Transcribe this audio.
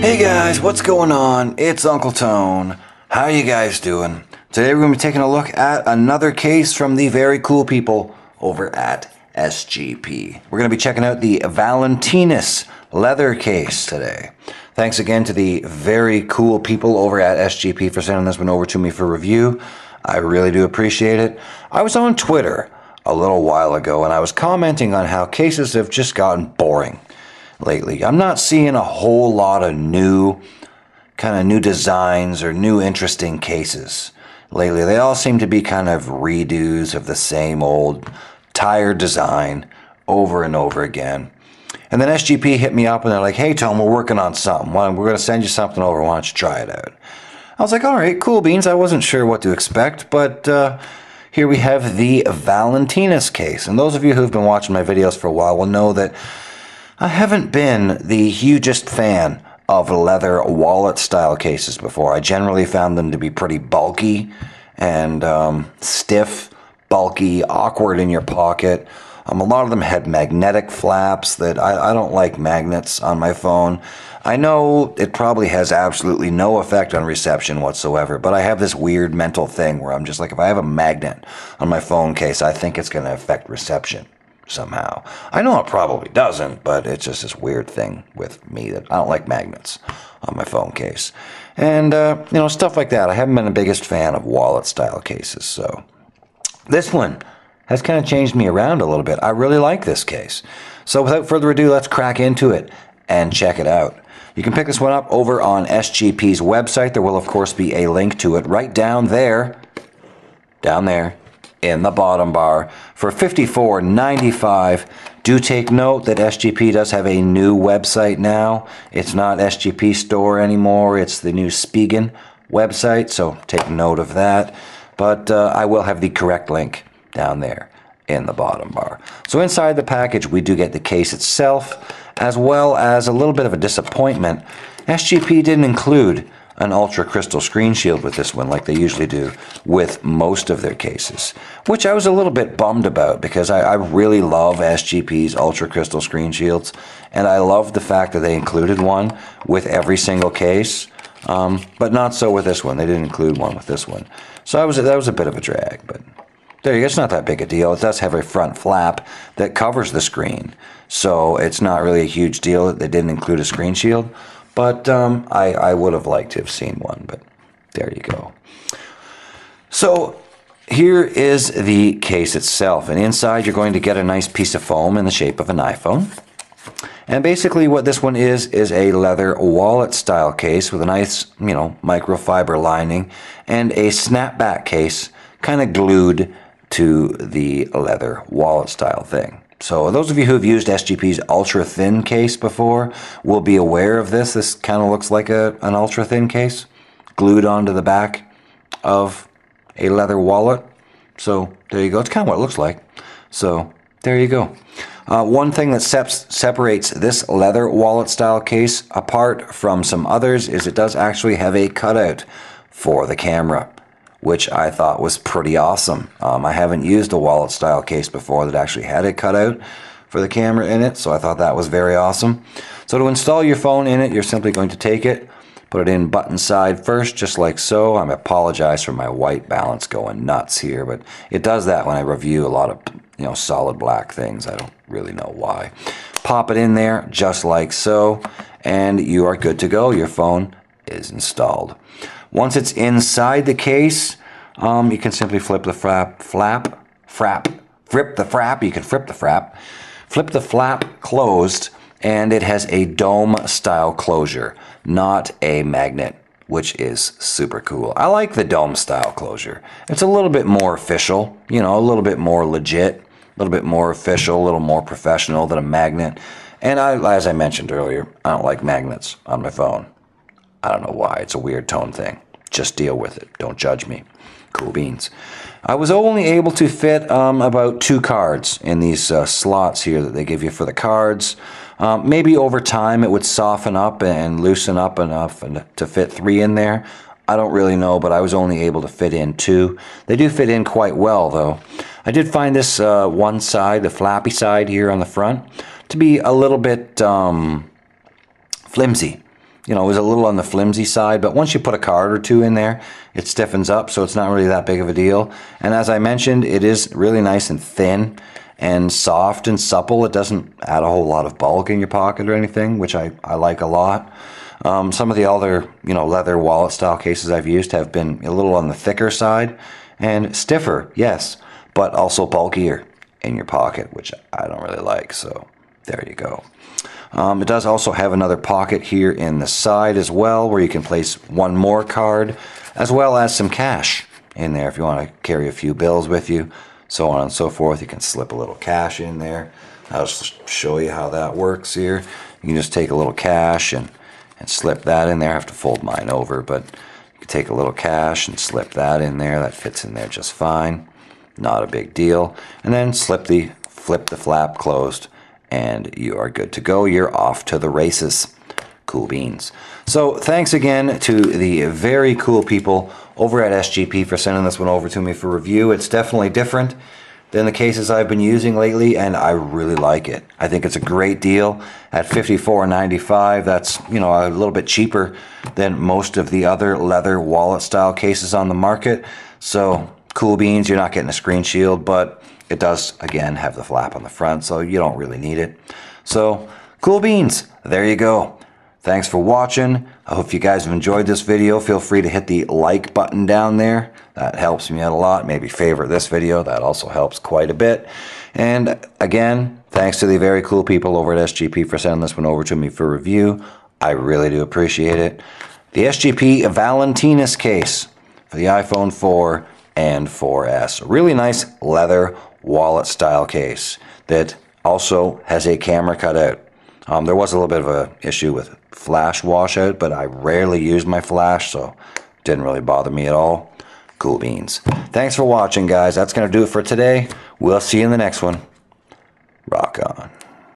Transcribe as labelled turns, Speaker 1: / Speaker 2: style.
Speaker 1: Hey guys, what's going on? It's Uncle Tone. How you guys doing? Today we're going to be taking a look at another case from the very cool people over at SGP. We're going to be checking out the Valentinus leather case today. Thanks again to the very cool people over at SGP for sending this one over to me for review. I really do appreciate it. I was on Twitter a little while ago and I was commenting on how cases have just gotten boring lately. I'm not seeing a whole lot of new designs or new interesting cases lately. They all seem to be kind of redos of the same old tired design over and over again. And then SGP hit me up and they're like, hey Tom, we're working on something. We're going to send you something over. Why don't you try it out? I was like, all right, cool beans. I wasn't sure what to expect, but here we have the Valentinus case. And those of you who've been watching my videos for a while will know that I haven't been the hugest fan of leather wallet style cases before. I generally found them to be pretty bulky and stiff, bulky, awkward in your pocket. A lot of them had magnetic flaps that I don't like magnets on my phone. I know it probably has absolutely no effect on reception whatsoever, but I have this weird mental thing where I'm just like, if I have a magnet on my phone case, I think it's going to affect reception somehow. I know it probably doesn't, but it's just this weird thing with me that I don't like magnets on my phone case. And, stuff like that. I haven't been the biggest fan of wallet style cases, so this one has kind of changed me around a little bit. I really like this case. So without further ado, let's crack into it and check it out. You can pick this one up over on SGP's website. There will, of course, be a link to it right down there in the bottom bar for $54.95. Do take note that SGP does have a new website now. It's not SGP Store anymore. It's the new Spigen website, so take note of that. But I will have the correct link down there in the bottom bar. So inside the package, we do get the case itself, as well as a little bit of a disappointment. SGP didn't include an ultra crystal screen shield with this one like they usually do with most of their cases, which I was a little bit bummed about because I really love SGP's ultra crystal screen shields, and I love the fact that they included one with every single case, but not so with this one. They didn't include one with this one. So that was a bit of a drag, but there you go. It's not that big a deal. It does have a front flap that covers the screen, so it's not really a huge deal that they didn't include a screen shield. But I would have liked to have seen one, but there you go. So here is the case itself, and inside you're going to get a nice piece of foam in the shape of an iPhone. And basically what this one is a leather wallet style case with a nice, microfiber lining and a snapback case kind of glued to the leather wallet style thing. So those of you who have used SGP's ultra thin case before will be aware of this. This kind of looks like an ultra thin case glued onto the back of a leather wallet. So there you go. It's kind of what it looks like. So there you go. One thing that separates this leather wallet style case apart from some others is it does actually have a cutout for the camera, which I thought was pretty awesome. I haven't used a wallet style case before that actually had a cutout for the camera in it, so I thought that was very awesome. So to install your phone in it, you're simply going to take it, put it in button side first, just like so. I apologize for my white balance going nuts here, but it does that when I review a lot of solid black things. I don't really know why. Pop it in there, just like so, and you are good to go. Your phone is installed. Once it's inside the case, you can simply flip the flip the flap closed, and it has a dome style closure, not a magnet, which is super cool. I like the dome style closure. It's a little bit more official, a little bit more legit, a little bit more official, a little more professional than a magnet. And as I mentioned earlier, I don't like magnets on my phone. I don't know why. It's a weird tone thing. Just deal with it. Don't judge me. Cool beans. I was only able to fit about 2 cards in these slots here that they give you for the cards. Maybe over time it would soften up and loosen up enough to fit 3 in there. I don't really know, but I was only able to fit in 2. They do fit in quite well, though. I did find this one side, the flappy side here on the front, to be a little bit flimsy. you know, it was a little on the flimsy side, but once you put a card or two in there, it stiffens up, so it's not really that big of a deal. And as I mentioned, it is really nice and thin and soft and supple. It doesn't add a whole lot of bulk in your pocket or anything, which I like a lot. Some of the other, you know, leather wallet style cases I've used have been a little on the thicker side and stiffer, yes, but also bulkier in your pocket, which I don't really like, so there you go. It does also have another pocket here in the side as well, where you can place one more card, as well as some cash in there if you want to carry a few bills with you, so on and so forth. You can slip a little cash in there. I'll just show you how that works here. You can just take a little cash and slip that in there. I have to fold mine over, but you can take a little cash and slip that in there. That fits in there just fine. Not a big deal. And then flip the flap closed, and you are good to go. You're off to the races. Cool beans. So thanks again to the very cool people over at SGP for sending this one over to me for review. It's definitely different than the cases I've been using lately, and I really like it. I think it's a great deal at $54.95. That's, you know, a little bit cheaper than most of the other leather wallet style cases on the market. So cool beans. You're not getting a screen shield, but it does again have the flap on the front, so you don't really need it. So cool beans. There you go. Thanks for watching. I hope you guys have enjoyed this video. Feel free to hit the like button down there. That helps me out a lot. Maybe favorite this video. That also helps quite a bit. And again, thanks to the very cool people over at SGP for sending this one over to me for review. I really do appreciate it. The SGP Valentinus Case for the iPhone 4 and 4S. A really nice leather wallet style case that also has a camera cutout. There was a little bit of an issue with flash washout, but I rarely use my flash, so it didn't really bother me at all. Cool beans. Thanks for watching, guys. That's going to do it for today. We'll see you in the next one. Rock on.